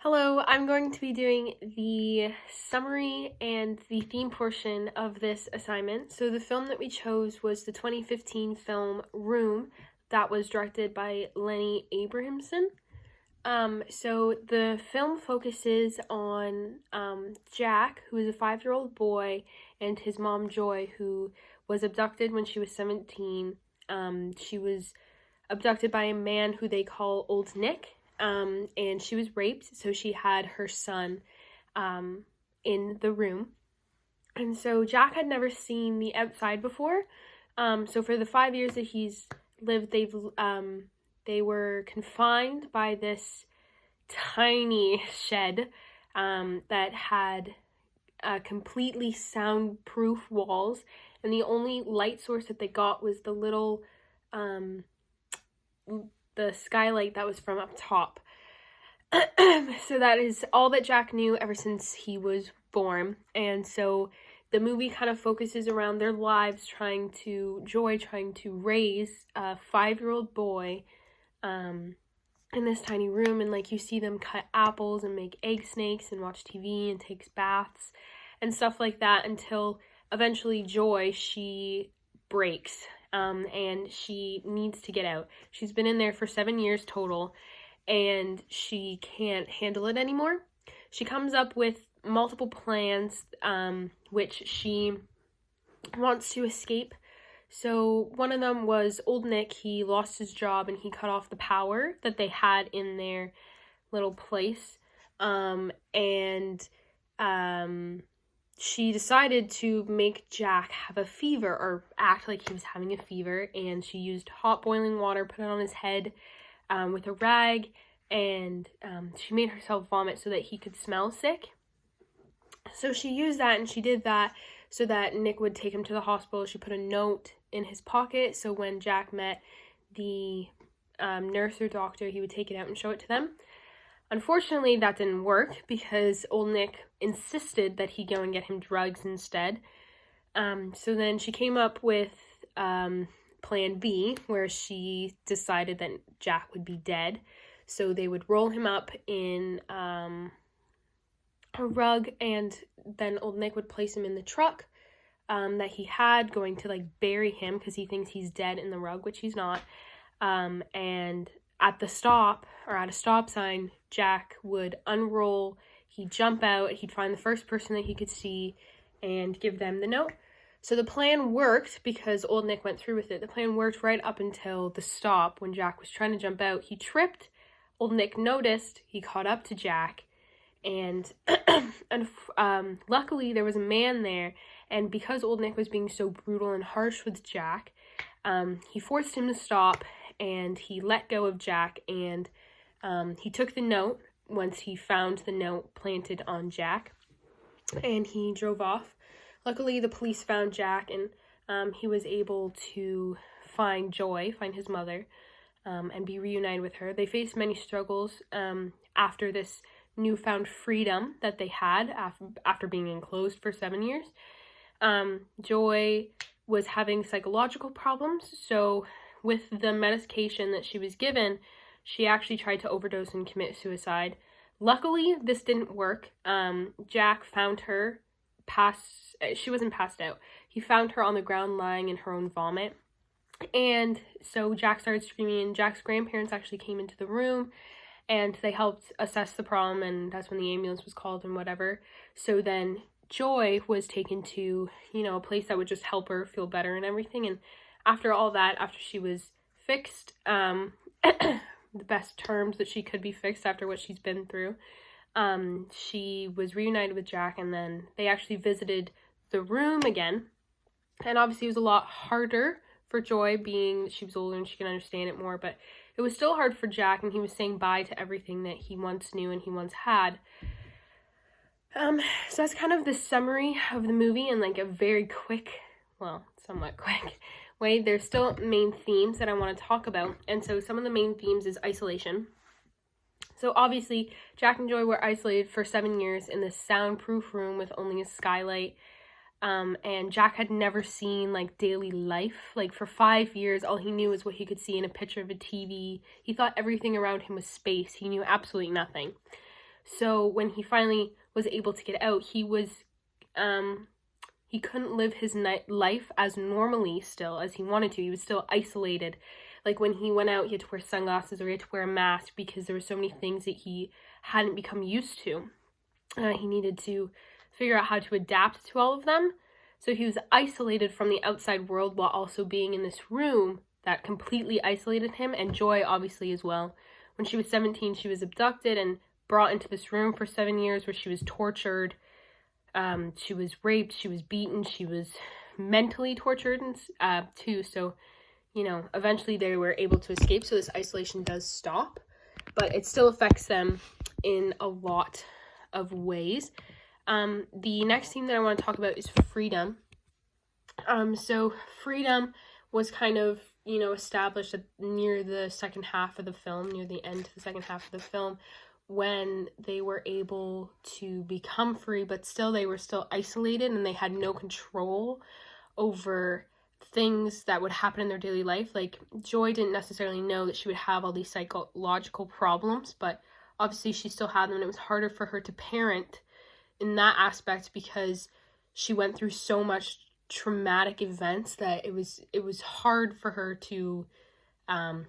Hello, I'm going to be doing the summary and the theme portion of this assignment. So the film that we chose was the 2015 film Room that was directed by Lenny Abrahamson. So the film focuses on Jack, who is a 5-year-old boy, and his mom Joy, who was abducted when she was 17. She was abducted by a man who they call Old Nick. And she was raped, so she had her son in the room. And so Jack had never seen the outside before. So for the 5 years that he's lived, they were confined by this tiny shed that had completely soundproof walls, and the only light source that they got was the little the skylight that was from up top. So that is all that Jack knew ever since he was born. And so the movie kind of focuses around their lives trying to raise a 5-year-old boy in this tiny room. And like you see them cut apples and make egg snakes and watch TV and takes baths and stuff like that until eventually Joy, she breaks. And she needs to get out. She's been in there for 7 years total, and she can't handle it anymore. She comes up with multiple plans, which she wants to escape. So one of them was Old Nick. He lost his job, and he cut off the power that they had in their little place. She decided to make Jack have a fever, or act like he was having a fever, and she used hot boiling water, put it on his head with a rag, and she made herself vomit so that he could smell sick. So she used that, and she did that so that Nick would take him to the hospital. She put a note in his pocket, so when Jack met the nurse or doctor, he would take it out and show it to them. Unfortunately, that didn't work because Old Nick insisted that he go and get him drugs instead. So then she came up with plan B, where she decided that Jack would be dead. So they would roll him up in a rug, and then Old Nick would place him in the truck that he had, going to bury him because he thinks he's dead in the rug, which he's not. And at a stop sign, Jack would unroll, he'd jump out, he'd find the first person that he could see and give them the note. So the plan worked because Old Nick went through with it. The plan worked right up until the stop when Jack was trying to jump out. He tripped, Old Nick noticed, he caught up to Jack, and luckily there was a man there, and because Old Nick was being so brutal and harsh with Jack, he forced him to stop, and he let go of Jack, and he took the note once he found the note planted on Jack, and he drove off. Luckily, the police found Jack, and he was able to find Joy, find his mother, and be reunited with her. They faced many struggles after this newfound freedom that they had after being enclosed for 7 years. Joy was having psychological problems, so with the medication that she was given, she actually tried to overdose and commit suicide. Luckily, this didn't work. Jack found her she wasn't passed out. He found her on the ground lying in her own vomit. And so Jack started screaming, and Jack's grandparents actually came into the room, and they helped assess the problem, and that's when the ambulance was called and whatever. So then Joy was taken to, a place that would just help her feel better and everything. And after all that, after she was fixed, the best terms that she could be fixed after what she's been through, she was reunited with Jack, and then they actually visited the room again. And obviously it was a lot harder for Joy, being she was older and she can understand it more, but it was still hard for Jack, and he was saying bye to everything that he once knew and he once had. So that's kind of the summary of the movie in a very quick, somewhat quick way. There's still main themes that I want to talk about, and so some of the main themes is isolation. So obviously, Jack and Joy were isolated for 7 years in this soundproof room with only a skylight, and Jack had never seen daily life. For 5 years, all he knew was what he could see in a picture of a TV. He thought everything around him was space. He knew absolutely nothing. So when he finally was able to get out, he couldn't live his life as normally still as he wanted to. He was still isolated. Like when he went out, he had to wear sunglasses or he had to wear a mask because there were so many things that he hadn't become used to. He needed to figure out how to adapt to all of them. So he was isolated from the outside world while also being in this room that completely isolated him, and Joy obviously as well. When she was 17, she was abducted and brought into this room for 7 years where she was tortured. She was raped, she was beaten, she was mentally tortured too. So, eventually they were able to escape. So this isolation does stop, but it still affects them in a lot of ways. The next theme that I want to talk about is freedom. So freedom was kind of, established near the second half of the film, near the end to the second half of the film, when they were able to become free, but still they were still isolated and they had no control over things that would happen in their daily life. Like Joy didn't necessarily know that she would have all these psychological problems, but obviously she still had them, and it was harder for her to parent in that aspect because she went through so much traumatic events that it was hard for her to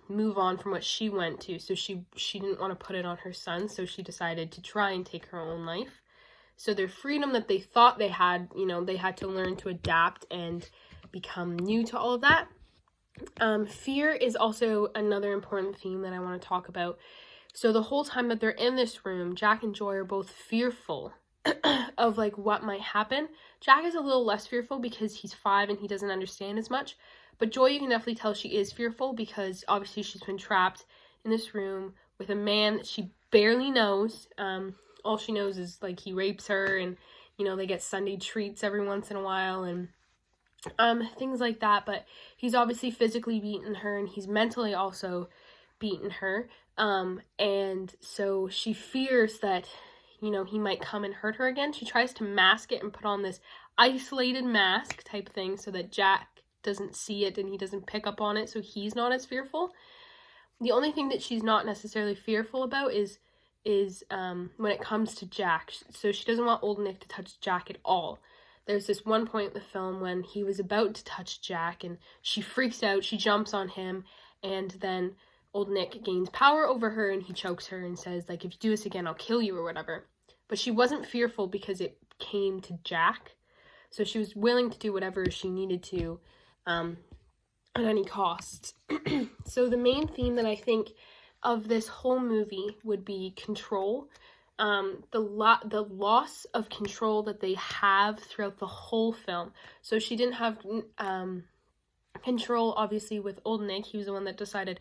move on from what she went to. So she didn't want to put it on her son, so she decided to try and take her own life. So their freedom that they thought they had, they had to learn to adapt and become new to all of that. Fear is also another important theme that I want to talk about. So the whole time that they're in this room, Jack and Joy are both fearful of like what might happen. Jack is a little less fearful because he's 5 and he doesn't understand as much. But Joy, you can definitely tell she is fearful because obviously she's been trapped in this room with a man that she barely knows. All she knows is like he rapes her, and they get Sunday treats every once in a while and things like that. But he's obviously physically beaten her, and he's mentally also beaten her. And so she fears that he might come and hurt her again. She tries to mask it and put on this isolated mask type thing so that Jack doesn't see it and he doesn't pick up on it, so he's not as fearful. The only thing that she's not necessarily fearful about is when it comes to Jack. So she doesn't want Old Nick to touch Jack at all. There's this one point in the film when he was about to touch Jack and she freaks out, she jumps on him, and then Old Nick gains power over her and he chokes her and says, like, if you do this again, I'll kill you or whatever. But she wasn't fearful because it came to Jack. So she was willing to do whatever she needed to at any cost. So the main theme that I think of this whole movie would be control. The loss of control that they have throughout the whole film. So she didn't have control, obviously, with Old Nick. He was the one that decided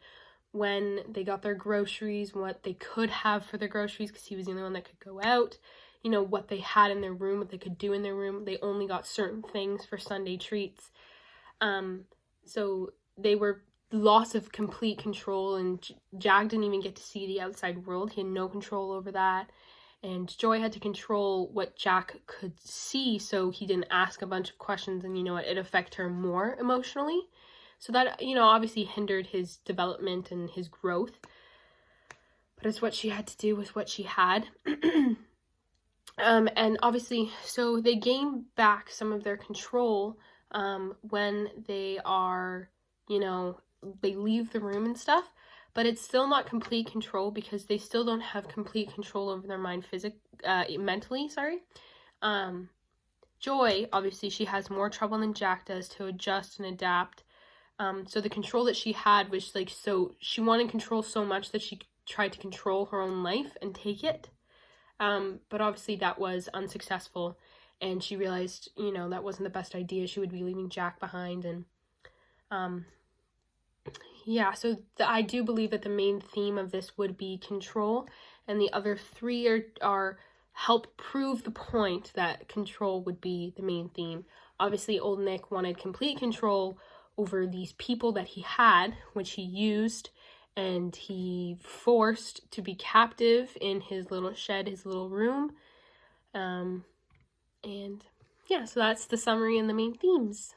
when they got their groceries, what they could have for their groceries, because he was the only one that could go out, what they had in their room, what they could do in their room. They only got certain things for Sunday treats. So they were loss of complete control, and Jack didn't even get to see the outside world. He had no control over that. And Joy had to control what Jack could see, so he didn't ask a bunch of questions, and it affected her more emotionally. So that, obviously hindered his development and his growth. But it's what she had to do with what she had. And obviously, so they gain back some of their control when they are, they leave the room and stuff. But it's still not complete control because they still don't have complete control over their mind mentally. Joy, obviously, she has more trouble than Jack does to adjust and adapt. So the control that she had was so she wanted control so much that she tried to control her own life and take it. But obviously that was unsuccessful, and she realized, that wasn't the best idea. She would be leaving Jack behind, and so I do believe that the main theme of this would be control, and the other 3 are help prove the point that control would be the main theme. Obviously, Old Nick wanted complete control over these people that he had, which he used, and he forced to be captive in his little shed, his little room. So that's the summary and the main themes.